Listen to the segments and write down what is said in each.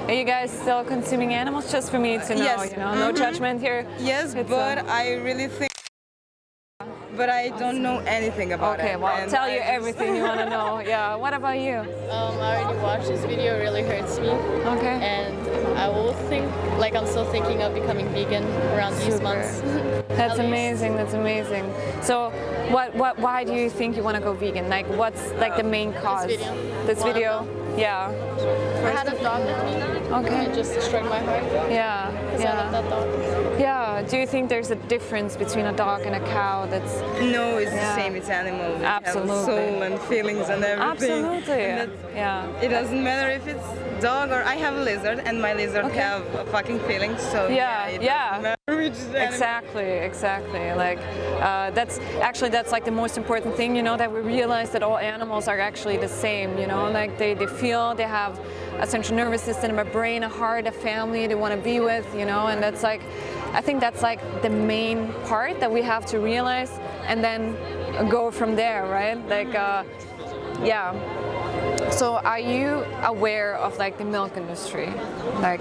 Are you guys still consuming animals? Just for me to know, Yes. you know, no judgment here. Yes, It's, but I really think. But I don't know anything about it. Okay, well, and tell you I just- everything you want to know. Yeah. What about you? I already watched this video. It really hurts me. Okay. And I will think, like I'm still thinking of becoming vegan around these Super. months. That's At least. amazing. That's amazing. So, why do you think you want to go vegan? Like, what's like the main cause? video. This One of video. them. Yeah. I had a dog with me. Okay. And it just destroyed my heart. Yeah. Because I love that dog. Yeah. Do you think there's a difference between a dog and a cow? That's No, it's Yeah. the same. It's animals. They Absolutely. have soul and feelings and everything. absolutely. And that's- Yeah. it doesn't matter if it's dog or I have a lizard, and my lizard Okay. have fucking feelings. So Yeah, it yeah. doesn't matter which animal. Exactly. Like that's like the most important thing, you know, that we realize that all animals are actually the same, you know, like they feel, they have a central nervous system, a brain, a heart, a family they want to be with, you know, and that's like, I think that's like the main part that we have to realize and then go from there, right? Like, yeah. So are you aware of like the milk industry? Like,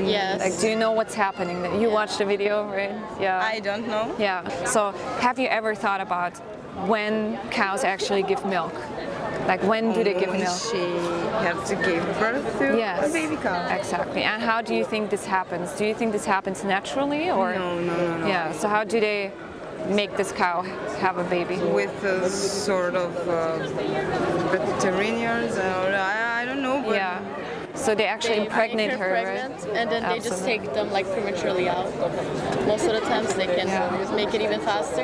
Yes. like, do you know what's happening? You watched the video, right? Yeah. I don't know. Yeah. So have you ever thought about when cows actually give milk? Like when do they give When milk? she has to give birth to Yes. a baby cow. Exactly. And how do you think this happens? Do you think this happens naturally or? No. Yeah. So how do they make this cow have a baby? With a sort of veterinarians, or I don't know. But Yeah. So they actually They impregnate make her, pregnant, right? and then they just Absolutely. take them like prematurely out. Most of the times they can Yeah. make it even faster.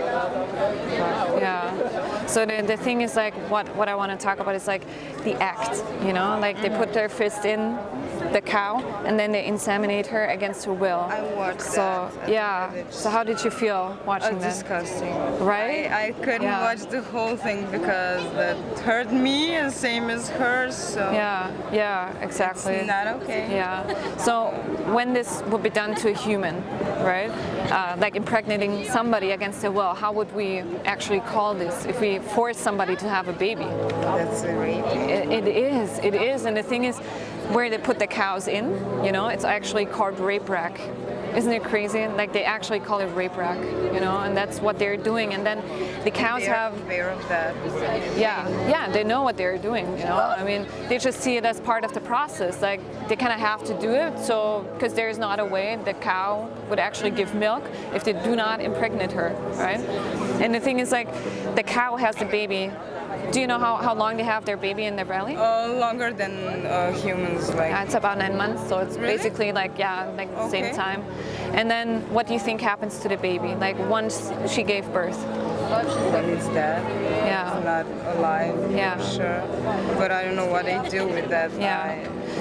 Yeah. So the thing is like what I want to talk about is like the act, you know, like they put their fist in the cow and then they inseminate her against her will. I watched So that. yeah. So how did you feel watching that? disgusting. Right? I couldn't Yeah. watch the whole thing because that hurt me, and same as hers. So Yeah, exactly. it's not okay. Yeah. So when this would be done to a human, right? Like impregnating somebody against their will, how would we actually call this if we force somebody to have a baby? That's a rape. It is. And the thing is, where they put the cows in, you know, it's actually called rape rack. Isn't it crazy? Like they actually call it rape rack, you know, and that's what they're doing. And then the cows They're have aware of that. yeah, they know what they're doing, you know. I mean, they just see it as part of the process. Like they kind of have to do it, so because there's not a way the cow would actually give milk if they do not impregnate her, right? And the thing is, like, the cow has the baby. Do you know how long they have their baby in their belly? Longer than humans, like. It's about 9 months, so it's Really? basically like like the same Okay. time. And then what do you think happens to the baby? Like once she gave birth? When it's dead. Yeah. It's not alive. Yeah. For sure. But I don't know what they do with that. Yeah.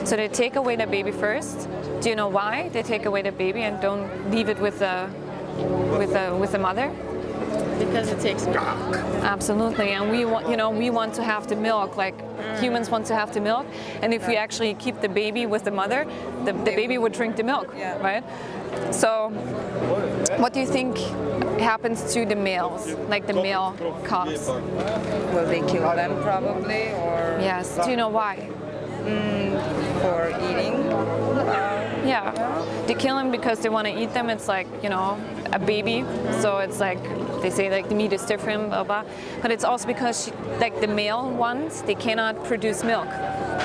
So they take away the baby first. Do you know why they take away the baby and don't leave it with the mother? Because it takes milk. Absolutely, and we want to have the milk, like humans want to have the milk, and if we actually keep the baby with the mother, the baby would drink the milk, Yeah. right? So, what do you think happens to the males, like the male calves? Will they kill them probably, or Yes. Do you know why? for eating? Yeah, they kill them because they want to eat them. It's like, you know, a baby, so it's like they say like the meat is different, blah blah. But it's also because like the male ones, they cannot produce milk,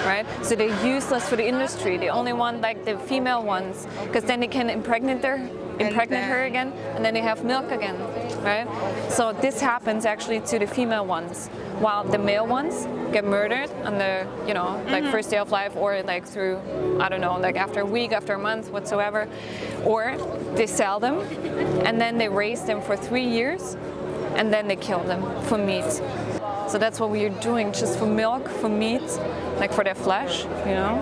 right? So they're useless for the industry. They only want like the female ones because then they can impregnate her again, and then they have milk again, right? So this happens actually to the female ones, while the male ones get murdered on the, you know, like first day of life, or like through, I don't know, like after a week, after a month, whatsoever, or they sell them, and then they raise them for 3 years, and then they kill them for meat. So that's what we are doing, just for milk, for meat, like for their flesh, you know.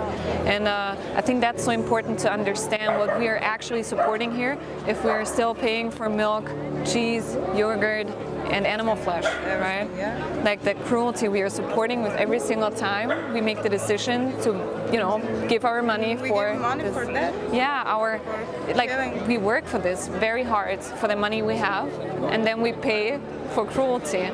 And I think that's so important to understand what we are actually supporting here. If we are still paying for milk, cheese, yogurt, and animal flesh, right? Yeah. Like the cruelty we are supporting with every single time we make the decision to, you know, give our money We for give money this. for that? Yeah, like killing. we work for this very hard for the money we have, and then we pay for cruelty.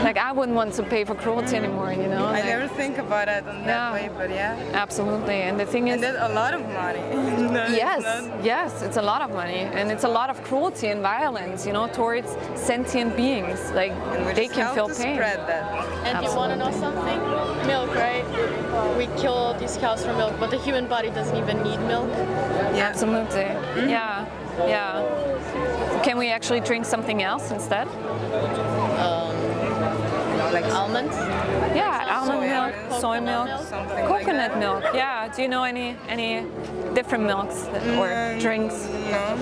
Like I wouldn't want to pay for cruelty anymore, you know? I Like, never think about it in that way, but yeah. absolutely. And the thing is, And that's a lot of money. That is yes, not- yes, it's a lot of money, and it's a lot of cruelty and violence, you know, towards sentient beings. Like and we they just can have feel to pain. spread that. And you want to know something? Milk, right? We kill these cows for milk, but the human body doesn't even need milk. Yeah. Absolutely. Yeah, yeah. Can we actually drink something else instead? Like Almonds? Yeah, almond soy milk, milk, soy coconut milk, milk. something like coconut that. milk. Yeah. Do you know any different milks or drinks? No.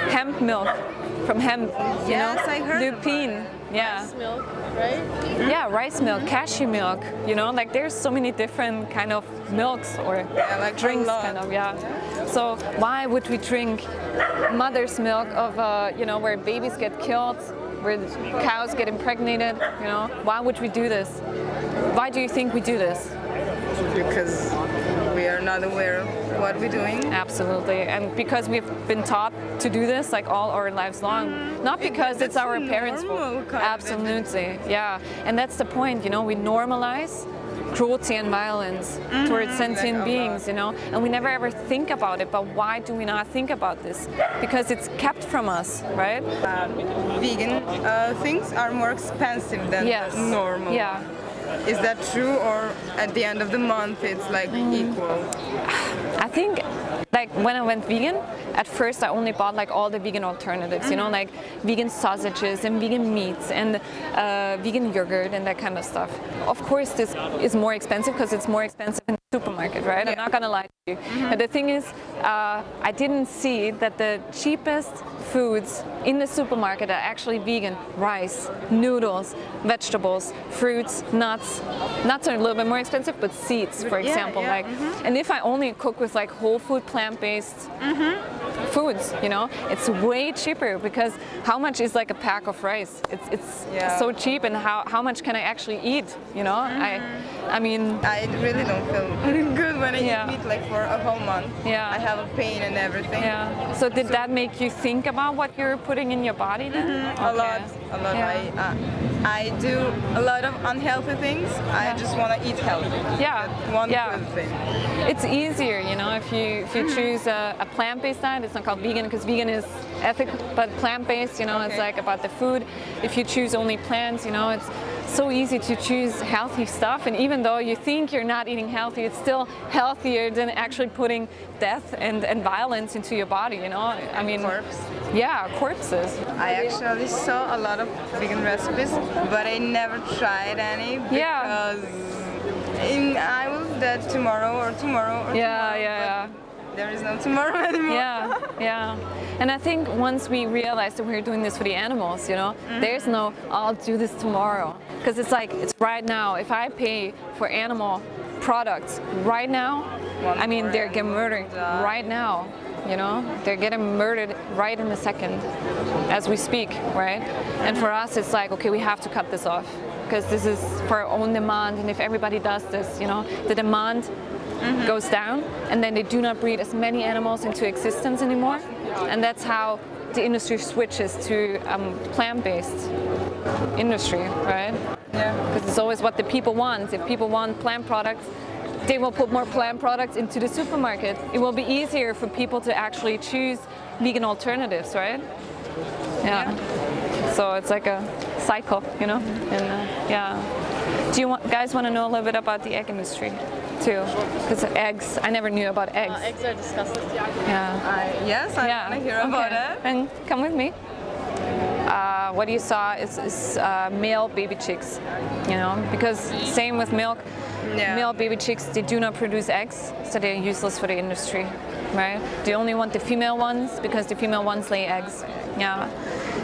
Hemp milk from hemp. You Yes, know? I heard about Lupine. Yeah. Rice milk, right? Yeah, rice milk, cashew milk, you know, like there's so many different kind of milks or like drinks a lot. kind of, yeah. So why would we drink mother's milk of, you know, where babies get killed, where cows get impregnated, you know? Why would we do this? Why do you think we do this? Because we are not aware of what we're doing. Absolutely, and because we've been taught to do this like all our lives long, not because it's that's our parents' fault. normal kind of Absolutely, yeah, and that's the point. You know, we normalize cruelty and violence towards sentient like a beings. You know, and we never ever think about it. But why do we not think about this? Because it's kept from us, right? Vegan things are more expensive than Yes. normal. Yeah. Is that true, or at the end of the month it's like equal? I think like when I went vegan, at first I only bought like all the vegan alternatives, you know, like vegan sausages and vegan meats and vegan yogurt and that kind of stuff. Of course, this is more expensive because it's more expensive in the supermarket, right? I'm not gonna lie to you. But the thing is, I didn't see that the cheapest foods in the supermarket are actually vegan. Rice, noodles, vegetables, fruits, nuts. Nuts are a little bit more expensive, but seeds, for example. yeah, Like, and if I only cook with like whole food, plant-based foods, you know, it's way cheaper because how much is like a pack of rice? It's Yeah. so cheap, and how much can I actually eat? You know, I mean, I really don't feel good when I Yeah. eat meat like for a whole month. Yeah. I have a pain and everything. yeah. So did that make you think about what you're putting in your body then? A lot. Yeah. I do a lot of unhealthy things. I just want to eat healthy. Yeah. That's one Yeah. good thing. It's easier, you know, if you choose a plant-based diet. It's not called vegan because vegan is ethical, but plant-based, you know, it's Okay. like about the food. If you choose only plants, you know, it's so easy to choose healthy stuff. And even though you think you're not eating healthy, it's still healthier than actually putting death and violence into your body, you know. I mean, Corpse. yeah, corpses. I actually saw a lot of vegan recipes, but I never tried any Yeah. because I will dead tomorrow or tomorrow or Yeah, tomorrow. yeah, but there is no tomorrow anymore. Yeah, yeah. And I think once we realize that we're doing this for the animals, you know, there's no, I'll do this tomorrow. Because it's like, it's right now. If I pay for animal products right now, I mean, they're getting murdered right now. You know, they're getting murdered right in the second as we speak, right? And for us, it's like, okay, we have to cut this off because this is for our own demand. And if everybody does this, you know, the demand goes down, and then they do not breed as many animals into existence anymore. And that's how the industry switches to plant-based industry, right? Yeah. Because it's always what the people want. If people want plant products, they will put more plant products into the supermarket. It will be easier for people to actually choose vegan alternatives, right? Yeah. So it's like a cycle, you know? And yeah. Do you guys want to know a little bit about the egg industry too? Because eggs, I never knew about eggs. Eggs are disgusting. Yeah. Yes, I want to hear about Okay. it. And come with me. What you saw is male baby chicks, you know, because same with milk. Yeah. Male baby chicks, they do not produce eggs, so they're useless for the industry, right? They only want the female ones because the female ones lay eggs. Yeah.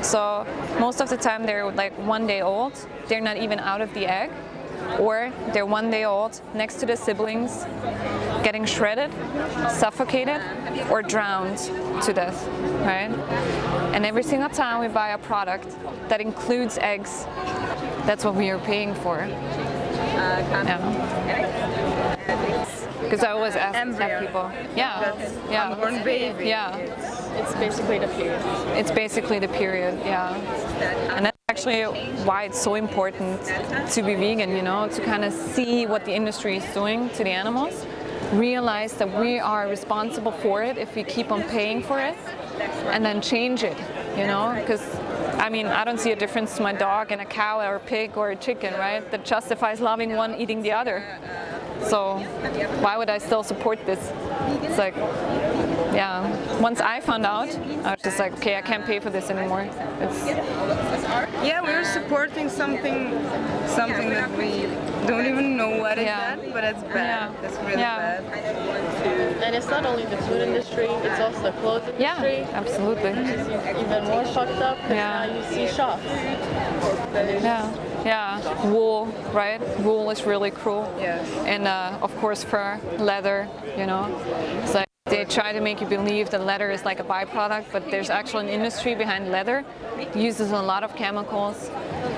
So most of the time they're like 1 day old. They're not even out of the egg, or they're 1 day old next to the siblings, getting shredded, suffocated, or drowned to death, right? And every single time we buy a product that includes eggs, that's what we are paying for. Because I always ask Embryo. people. Yeah. That's Yeah. unborn baby. Yeah. It's basically the period. It's basically the period. Yeah. And that's actually why it's so important to be vegan, you know, to kind of see what the industry is doing to the animals, realize that we are responsible for it if we keep on paying for it, and then change it, you know, because I mean, I don't see a difference to my dog and a cow or a pig or a chicken, right? That justifies loving one, eating the other. So why would I still support this? It's like, yeah, once I found out, I was just like, okay, I can't pay for this anymore. Yeah, we're supporting something that we don't even know what is that, but it's bad. Yeah. It's really bad. And it's not only the food industry, it's also the clothes industry. Yeah, absolutely. Even more fucked up because now you see shops. Yeah, wool, right? Wool is really cruel. Yes. And of course fur, leather, you know. It's like they try to make you believe that leather is like a byproduct, but there's actually an industry behind leather. It uses a lot of chemicals.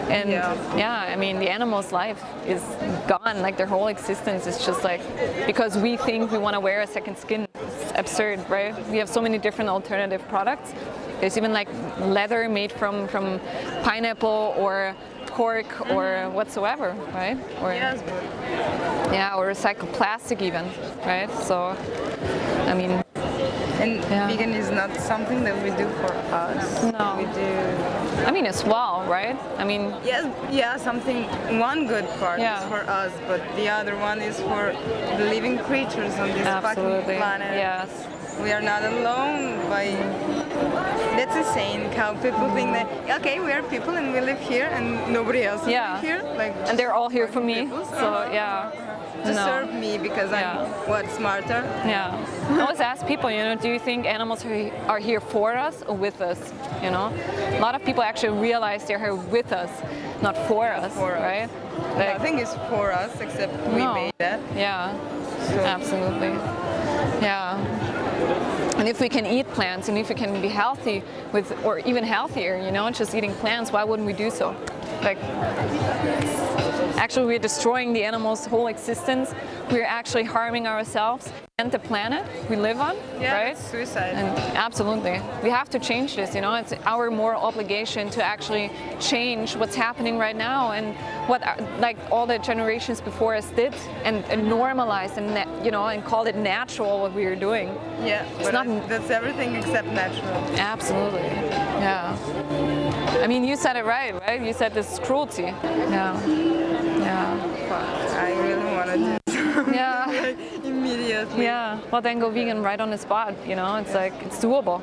And I mean, the animal's life is gone, like their whole existence is just like, because we think we want to wear a second skin. It's absurd, right? We have so many different alternative products. There's even like leather made from pineapple or pork or whatsoever, right? Or, or recycled plastic even, right? So, I mean, and vegan is not something that we do for us. No. We do. I mean, as well, right? I mean, something. One good part is for us, but the other one is for the living creatures on this fucking planet. Yes. We are not alone by. That's insane how people think that, okay, we are people and we live here and nobody else lives here. Like, and they're all here for me, people, to serve me because I'm smarter. Yeah. I always ask people, you know, do you think animals are here for us or with us? You know, a lot of people actually realize they're here with us, not for us, right? Like, nothing is for us except we made that. Yeah, absolutely. Yeah. And if we can eat plants and if we can be healthy with, or even healthier, you know, just eating plants, why wouldn't we do so? Like, actually we're destroying the animal's whole existence. We're actually harming ourselves and the planet we live on, right? That's suicide. And absolutely. We have to change this, you know, it's our moral obligation to actually change what's happening right now and what like all the generations before us did and normalize and, you know, and call it natural what we are doing. Yeah, it's not, that's everything except natural. Absolutely, yeah. I mean, you said it right? You said this is cruelty. Yeah. Fuck, I really want to do something like immediately. Yeah, well then go vegan right on the spot, you know, it's like, it's doable.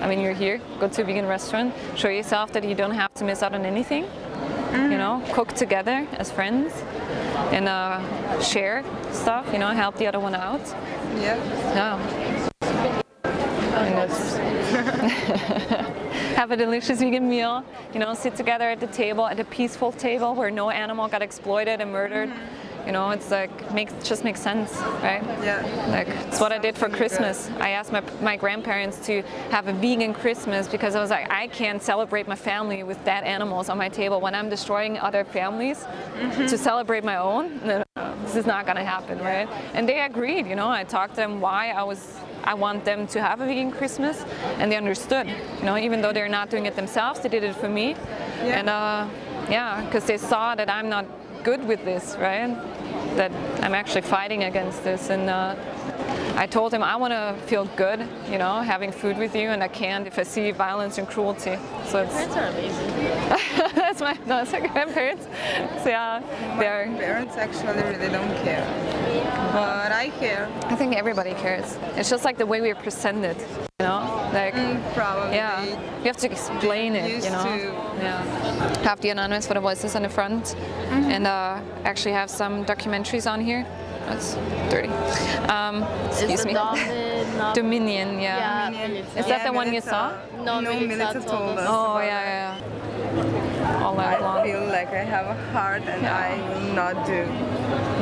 I mean, you're here, go to a vegan restaurant, show yourself that you don't have to miss out on anything, you know, cook together as friends and share stuff, you know, help the other one out. Yeah. Have a delicious vegan meal, you know, sit together at the table, at a peaceful table where no animal got exploited and murdered. You know, it's like, just makes sense, right? Yeah. Like, it's what I did for Christmas. I asked my grandparents to have a vegan Christmas because I was like, I can't celebrate my family with dead animals on my table when I'm destroying other families to celebrate my own. No, this is not gonna happen, right? And they agreed, you know, I talked to them why I want them to have a vegan Christmas, and they understood, you know, even though they're not doing it themselves, they did it for me. And because they saw that I'm not good with this, right? That I'm actually fighting against this, and I told him I want to feel good, you know, having food with you, and I can't if I see violence and cruelty. So it's. Parents are amazing. That's my grandparents. So my parents actually really don't care, but I care. I think everybody cares. It's just like the way we present it, you know, like probably. Yeah, you have to explain it, you know. Have the anonymous for the voices on the front, and actually have some documentaries on here. That's dirty. Excuse me. Dominion, yeah. Is that the one you saw? No, Melissa told us. Oh, yeah. All night long. I feel like I have a heart and I will not do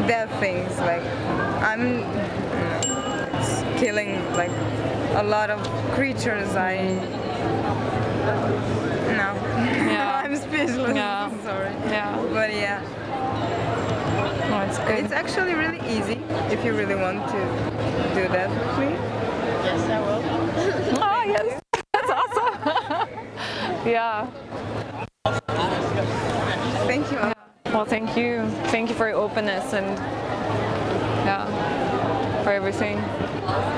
bad things. Like, it's killing like a lot of creatures. No. Yeah. I'm speechless. Yeah. Sorry. Yeah. But yeah. Oh, it's good. It's actually really easy if you really want to do that with me. Yes, I will. Oh, yes. That's awesome. Yeah. Well, thank you. Thank you for your openness and yeah, for everything.